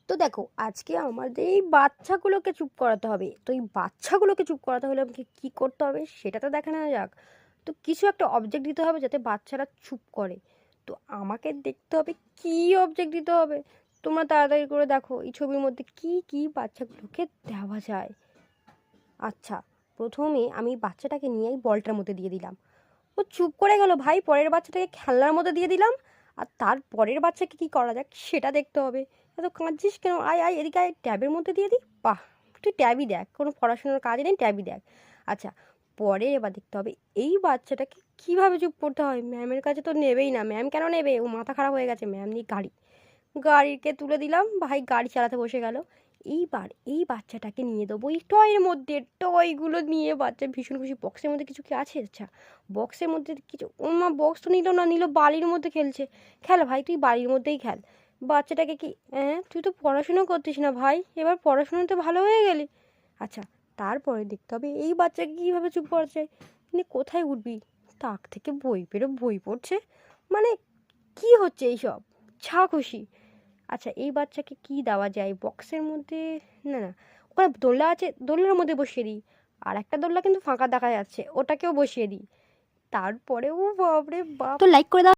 তো দেখো, আজকে আমাদের এই বাচ্চাগুলোকে চুপ করাতে হবে। তো এই বাচ্চাগুলোকে চুপ করাতে হলে আমাকে কী করতে হবে সেটা তো দেখা নেওয়া যাক। তো কিছু একটা অবজেক্ট দিতে হবে যাতে বাচ্চারা চুপ করে। তো আমাকে দেখতে হবে কী অবজেক্ট দিতে হবে। তোমরা তাড়াতাড়ি করে দেখো এই ছবির মধ্যে কী কী বাচ্চাগুলোকে দেওয়া যায়। আচ্ছা, প্রথমে আমি বাচ্চাটাকে নিয়ে এই বলটার মধ্যে দিয়ে দিলাম। ও চুপ করে গেল ভাই। পরের বাচ্চাটাকে খেলনার মধ্যে দিয়ে দিলাম। আর তার পরের বাচ্চাকে কী করা যাক সেটা দেখতে হবে। এত কাঁদছিস কেন? আয় আয় এদিকে আয়, ট্যাবের মধ্যে দিয়ে দিই। বাহ, তুই ট্যাবই দেখ, কোনো পড়াশোনার কাজ নেই, ট্যাবই দেখ। আচ্ছা, পরে এবার দেখতে হবে এই বাচ্চাটাকে কীভাবে চুপ করতে হয়। ম্যামের কাছে তো নেবেই না। ম্যাম কেন নেবে? ও মাথা খারাপ হয়ে গেছে। ম্যাম নিয়ে গাড়িকে তুলে দিলাম। ভাই গাড়ি চালাতে বসে গেল। এইবার এই বাচ্চাটাকে নিয়ে দেবো এই টয়ের মধ্যে। টয়গুলো নিয়ে বাচ্চা ভীষণ খুশি। বক্সের মধ্যে কিছু কি আছে? আচ্ছা, বক্সের মধ্যে কিছু, ও মা, বক্স তো নিল না, নিল বালির মধ্যে খেলছে। খেল ভাই, তুই বালির মধ্যেই খেল। বাচ্চাটাকে কি, হ্যাঁ তুই তো পড়াশুনো করতিস না ভাই, এবার পড়াশোনাতে ভালো হয়ে গেলি। আচ্ছা, তারপরে দেখতে হবে এই বাচ্চাকে কীভাবে চুপ করা যায়। কিন্তু কোথায় উঠবি? তাক থেকে বই বেরো, বই পড়ছে মানে কি হচ্ছে এইসব? ছা খুশি। আচ্ছা, এই বাচ্চাকে কি দেওয়া যায় বক্সের মধ্যে? না না, ওখানে দোলনা আছে, দোলনার মধ্যে বসিয়ে দিই। আর একটা দোলনা কিন্তু ফাঁকা দেখা যাচ্ছে, ওটাকেও বসিয়ে দিই। তারপরে ও বাপরে বাপ। তো লাইক করে দাও।